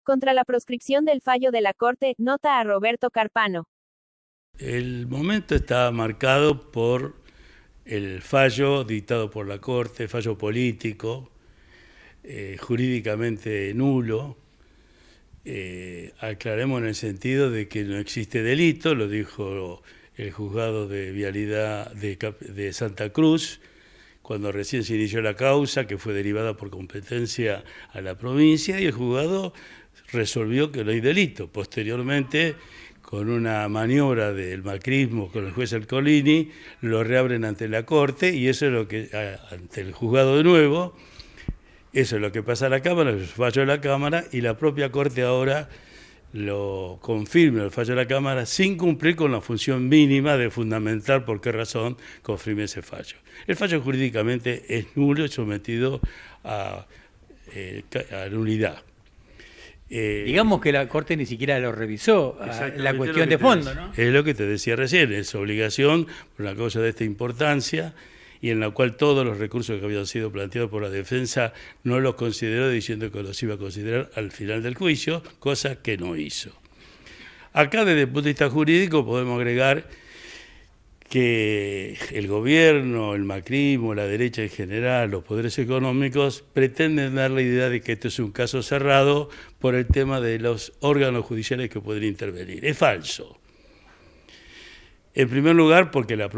Contra la proscripción del fallo de la Corte, nota a Roberto Carpano. El momento está marcado por el fallo dictado por la Corte, fallo político, jurídicamente nulo. Aclaremos en el sentido de que no existe delito, lo dijo el juzgado de vialidad de Santa Cruz, cuando recién se inició la causa, que fue derivada por competencia a la provincia, y el juzgado resolvió que no hay delito. Posteriormente, con una maniobra del macrismo con el juez Ercolini, lo reabren ante la Corte, y eso es lo que, ante el juzgado de nuevo, eso es lo que pasa a la Cámara, el fallo de la Cámara, y la propia Corte ahora lo confirma, el fallo de la Cámara, sin cumplir con la función mínima de fundamentar por qué razón confirme ese fallo. El fallo jurídicamente es nulo y sometido a nulidad. Digamos que la Corte ni siquiera lo revisó, la cuestión de fondo, ¿no? Es lo que te decía recién, es obligación por una cosa de esta importancia, y en la cual todos los recursos que habían sido planteados por la defensa no los consideró, diciendo que los iba a considerar al final del juicio, cosa que no hizo. Acá, desde el punto de vista jurídico, podemos agregar que el gobierno, el macrismo, la derecha en general, los poderes económicos, pretenden dar la idea de que esto es un caso cerrado por el tema de los órganos judiciales que pueden intervenir. Es falso. En primer lugar, porque la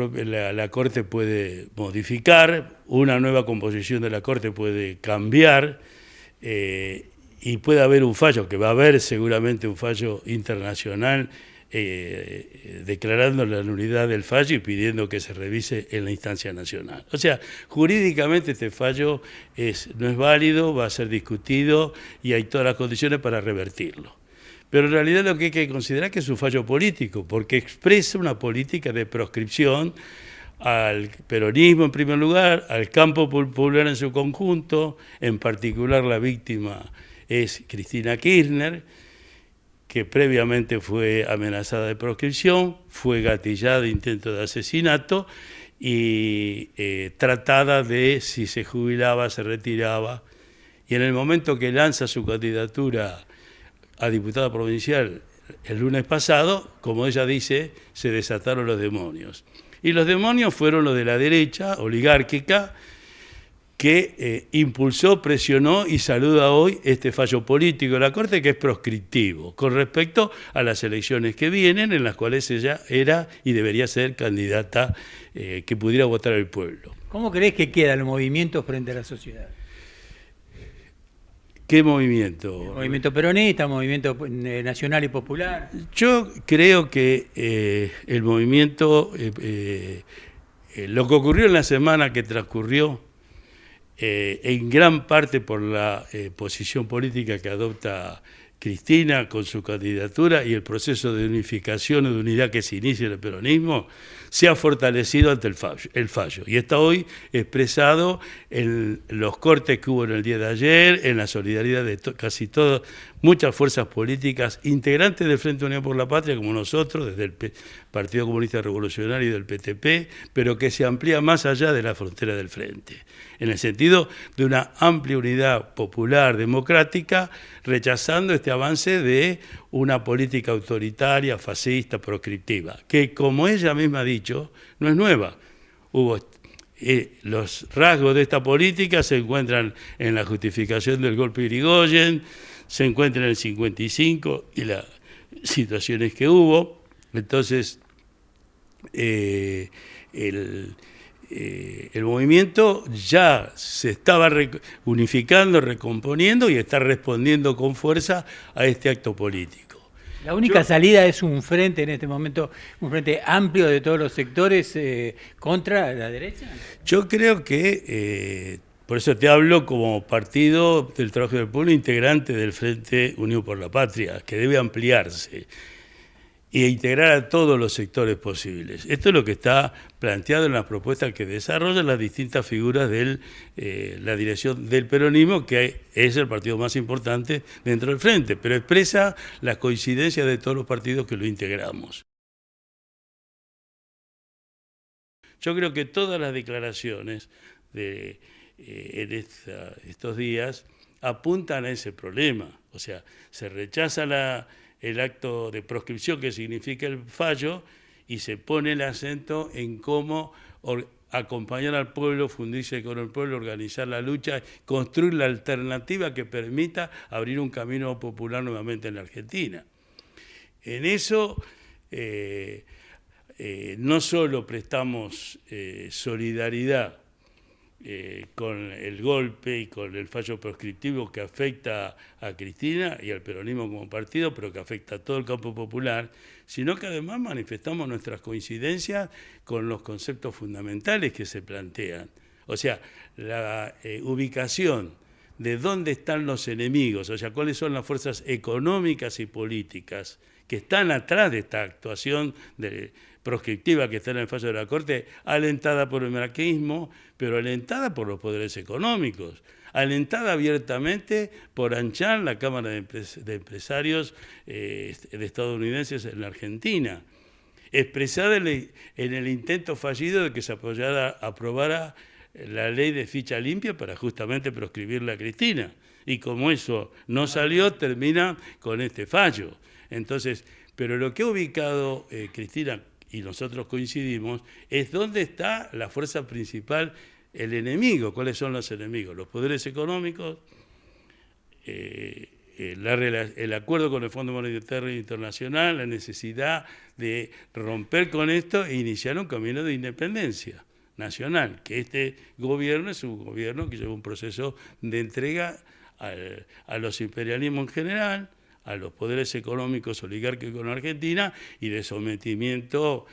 Corte puede modificar, una nueva composición de la Corte puede cambiar, y puede haber un fallo, que va a haber seguramente un fallo internacional, declarando la nulidad del fallo y pidiendo que se revise en la instancia nacional. O sea, jurídicamente este fallo no es válido, va a ser discutido y hay todas las condiciones para revertirlo. Pero en realidad lo que hay que considerar es que es un fallo político, porque expresa una política de proscripción al peronismo en primer lugar, al campo popular en su conjunto, en particular la víctima es Cristina Kirchner, que previamente fue amenazada de proscripción, fue gatillada de intento de asesinato y tratada de, si se jubilaba, se retiraba. Y en el momento que lanza su candidatura a diputada provincial el lunes pasado, como ella dice, se desataron los demonios. Y los demonios fueron los de la derecha oligárquica, que impulsó, presionó y saluda hoy este fallo político de la Corte, que es proscriptivo con respecto a las elecciones que vienen, en las cuales ella era y debería ser candidata que pudiera votar el pueblo. ¿Cómo crees que queda el movimiento frente a la sociedad? ¿Qué movimiento? El movimiento peronista, movimiento nacional y popular. Yo creo que el movimiento, lo que ocurrió en la semana que transcurrió, en gran parte por la posición política que adopta Cristina con su candidatura y el proceso de unificación o de unidad que se inicia en el peronismo, se ha fortalecido ante el fallo. Y está hoy expresado en los cortes que hubo en el día de ayer, en la solidaridad de casi todas, muchas fuerzas políticas integrantes del Frente Unión por la Patria, como nosotros, desde el Partido Comunista Revolucionario y del PTP, pero que se amplía más allá de la frontera del Frente, en el sentido de una amplia unidad popular, democrática, rechazando este avance de una política autoritaria, fascista, proscriptiva, que, como ella misma ha dicho, no es nueva. Los rasgos de esta política se encuentran en la justificación del golpe de Irigoyen, se encuentran en el 55 y las situaciones que hubo. Entonces, el movimiento ya se estaba unificando, recomponiendo y está respondiendo con fuerza a este acto político. La única salida es un frente en este momento, un frente amplio de todos los sectores contra la derecha. Yo creo que, por eso te hablo como partido del Trabajo del Pueblo, integrante del Frente Unión por la Patria, que debe ampliarse y integrar a todos los sectores posibles. Esto es lo que está planteado en las propuestas que desarrollan las distintas figuras de la dirección del peronismo, que es el partido más importante dentro del Frente, pero expresa las coincidencias de todos los partidos que lo integramos. Yo creo que todas las declaraciones en estos días apuntan a ese problema. O sea, se rechaza el acto de proscripción que significa el fallo y se pone el acento en cómo acompañar al pueblo, fundirse con el pueblo, organizar la lucha, construir la alternativa que permita abrir un camino popular nuevamente en la Argentina. En eso no solo prestamos solidaridad con el golpe y con el fallo proscriptivo que afecta a Cristina y al peronismo como partido, pero que afecta a todo el campo popular, sino que además manifestamos nuestras coincidencias con los conceptos fundamentales que se plantean. O sea, la ubicación de dónde están los enemigos, o sea, cuáles son las fuerzas económicas y políticas que están atrás de esta actuación proscriptiva que está en el fallo de la Corte, alentada por el macrismo, pero alentada por los poderes económicos, alentada abiertamente por ANCHAN, la Cámara de Empresarios estadounidenses en la Argentina, expresada en el intento fallido de que se aprobara la ley de ficha limpia para justamente proscribirle a Cristina. Y como eso no salió, termina con este fallo. Entonces, pero lo que ha ubicado Cristina, y nosotros coincidimos, es dónde está la fuerza principal, el enemigo. ¿Cuáles son los enemigos? Los poderes económicos, el acuerdo con el Fondo Monetario Internacional, la necesidad de romper con esto e iniciar un camino de independencia nacional, que este gobierno es un gobierno que lleva un proceso de entrega a los imperialismos en general, a los poderes económicos oligárquicos en Argentina y de sometimiento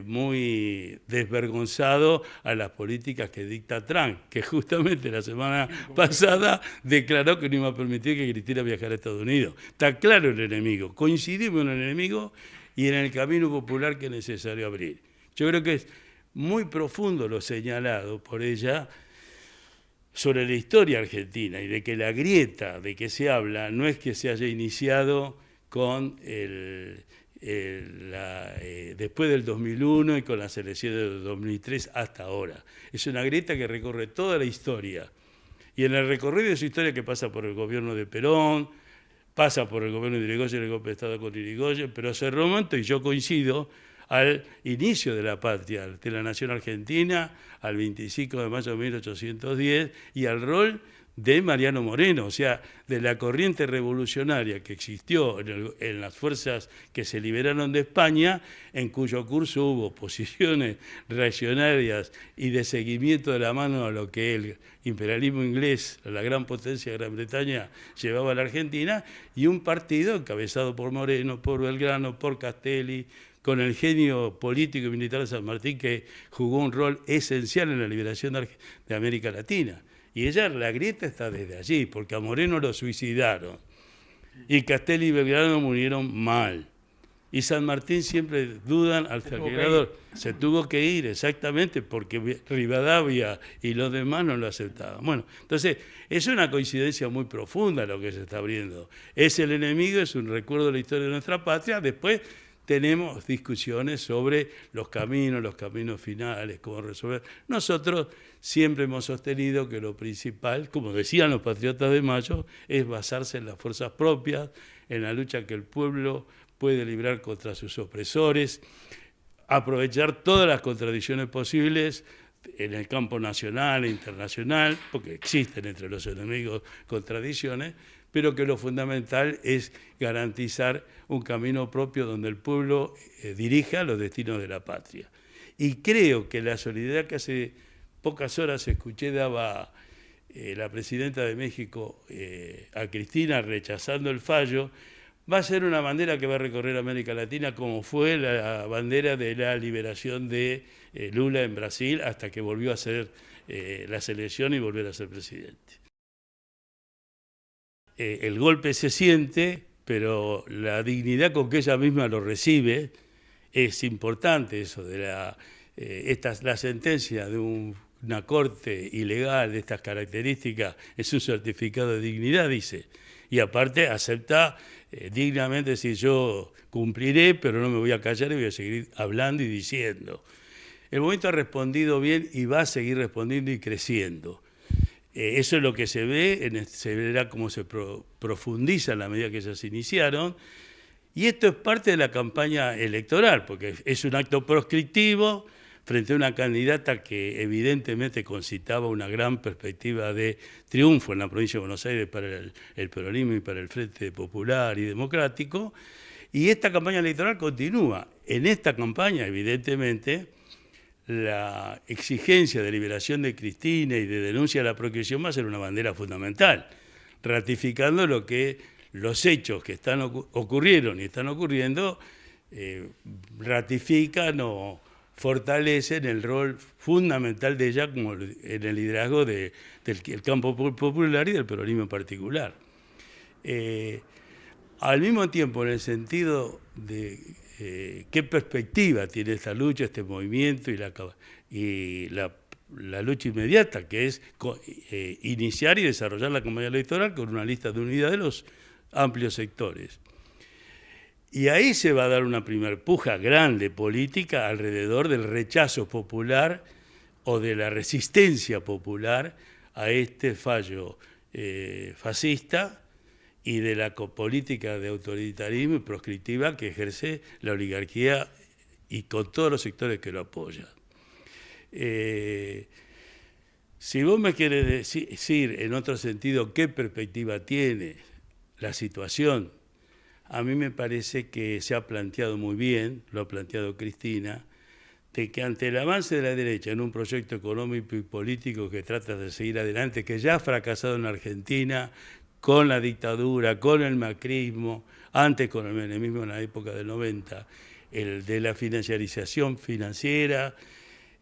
muy desvergonzado a las políticas que dicta Trump, que justamente la semana pasada declaró que no iba a permitir que Cristina viajara a Estados Unidos. Está claro el enemigo, coincidimos en el enemigo y en el camino popular que es necesario abrir. Yo creo que es muy profundo lo señalado por ella sobre la historia argentina y de que la grieta de que se habla no es que se haya iniciado con después del 2001 y con las elecciones del 2003 hasta ahora. Es una grieta que recorre toda la historia. Y en el recorrido de su historia, que pasa por el gobierno de Perón, pasa por el gobierno de Irigoyen, el golpe de Estado con Irigoyen, pero se remonta, y yo coincido, al inicio de la patria, de la nación argentina, al 25 de mayo de 1810, y al rol de Mariano Moreno, o sea, de la corriente revolucionaria que existió en las fuerzas que se liberaron de España, en cuyo curso hubo posiciones reaccionarias y de seguimiento de la mano a lo que el imperialismo inglés, la gran potencia de Gran Bretaña, llevaba a la Argentina, y un partido encabezado por Moreno, por Belgrano, por Castelli, con el genio político y militar de San Martín, que jugó un rol esencial en la liberación de América Latina. Y la grieta está desde allí, porque a Moreno lo suicidaron, y Castelli y Belgrano murieron mal. Y San Martín siempre dudan al creador. Se tuvo que ir, exactamente, porque Rivadavia y los demás no lo aceptaban. Bueno, entonces, es una coincidencia muy profunda lo que se está abriendo. Es el enemigo, es un recuerdo de la historia de nuestra patria. Después tenemos discusiones sobre los caminos finales, cómo resolver. Nosotros siempre hemos sostenido que lo principal, como decían los patriotas de Mayo, es basarse en las fuerzas propias, en la lucha que el pueblo puede librar contra sus opresores, aprovechar todas las contradicciones posibles en el campo nacional e internacional, porque existen entre los enemigos contradicciones, pero que lo fundamental es garantizar un camino propio donde el pueblo dirija los destinos de la patria. Y creo que la solidaridad que hace pocas horas escuché daba la presidenta de México a Cristina rechazando el fallo, va a ser una bandera que va a recorrer América Latina, como fue la bandera de la liberación de Lula en Brasil, hasta que volvió a hacer la selección y volver a ser presidente. El golpe se siente, pero la dignidad con que ella misma lo recibe es importante. Eso de la sentencia de una corte ilegal de estas características es un certificado de dignidad, dice, y aparte acepta dignamente decir: yo cumpliré, pero no me voy a callar y voy a seguir hablando y diciendo. El movimiento ha respondido bien y va a seguir respondiendo y creciendo. Eso es lo que se ve, se verá cómo se profundiza en la medida que ellas se iniciaron. Y esto es parte de la campaña electoral, porque es un acto proscriptivo frente a una candidata que evidentemente concitaba una gran perspectiva de triunfo en la provincia de Buenos Aires para el peronismo y para el Frente Popular y Democrático. Y esta campaña electoral continúa. En esta campaña, evidentemente, la exigencia de liberación de Cristina y de denuncia de la proscripción va a ser una bandera fundamental, ratificando lo que los hechos que ocurrieron y están ocurriendo ratifican o fortalecen el rol fundamental de ella como en el liderazgo del campo popular y del peronismo en particular. Al mismo tiempo, en el sentido de qué perspectiva tiene esta lucha, este movimiento y la lucha inmediata, que es iniciar y desarrollar la campaña electoral con una lista de unidad de los amplios sectores. Y ahí se va a dar una primer puja grande política alrededor del rechazo popular o de la resistencia popular a este fallo fascista y de la política de autoritarismo y proscriptiva que ejerce la oligarquía y con todos los sectores que lo apoyan. Si vos me querés decir en otro sentido qué perspectiva tiene la situación, a mí me parece que se ha planteado muy bien, lo ha planteado Cristina, de que ante el avance de la derecha en un proyecto económico y político que trata de seguir adelante, que ya ha fracasado en Argentina con la dictadura, con el macrismo, antes con el menemismo en la época del 90, el de la financiarización financiera,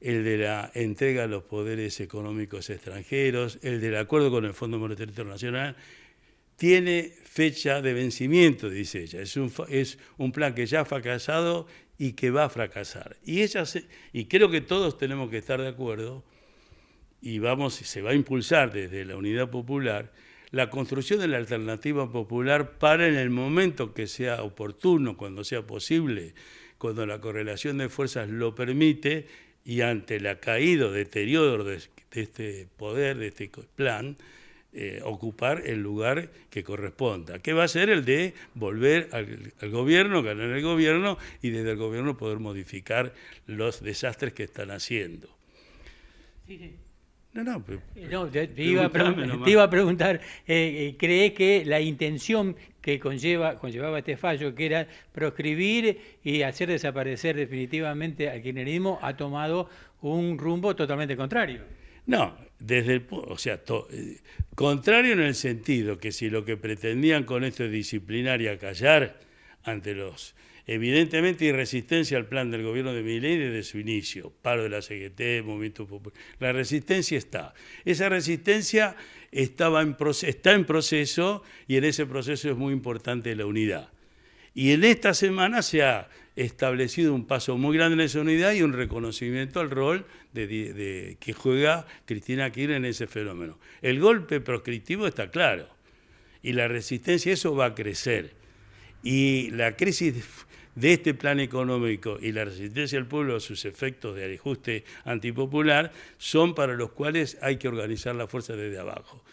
el de la entrega a los poderes económicos extranjeros, el del acuerdo con el Fondo Monetario Internacional, tiene fecha de vencimiento, dice ella. Es un plan que ya ha fracasado y que va a fracasar. Y creo que todos tenemos que estar de acuerdo, y se va a impulsar desde la Unidad Popular la construcción de la alternativa popular para en el momento que sea oportuno, cuando sea posible, cuando la correlación de fuerzas lo permite, y ante la caída o deterioro de este poder, de este plan, ocupar el lugar que corresponda, que va a ser el de volver al gobierno, ganar el gobierno y desde el gobierno poder modificar los desastres que están haciendo. Sí. No, te iba a preguntar, ¿cree que la intención que conllevaba este fallo, que era proscribir y hacer desaparecer definitivamente al kirchnerismo, ha tomado un rumbo totalmente contrario? No, contrario en el sentido que si lo que pretendían con esto es disciplinar y acallar ante los evidentemente hay resistencia al plan del gobierno de Milei desde su inicio, paro de la CGT, Movimiento Popular. La resistencia está. Esa resistencia está en proceso y en ese proceso es muy importante la unidad. Y en esta semana se ha establecido un paso muy grande en esa unidad y un reconocimiento al rol que juega Cristina Kirchner en ese fenómeno. El golpe proscriptivo está claro y la resistencia, eso va a crecer. Y la crisis de este plan económico y la resistencia del pueblo a sus efectos de ajuste antipopular son para los cuales hay que organizar la fuerza desde abajo.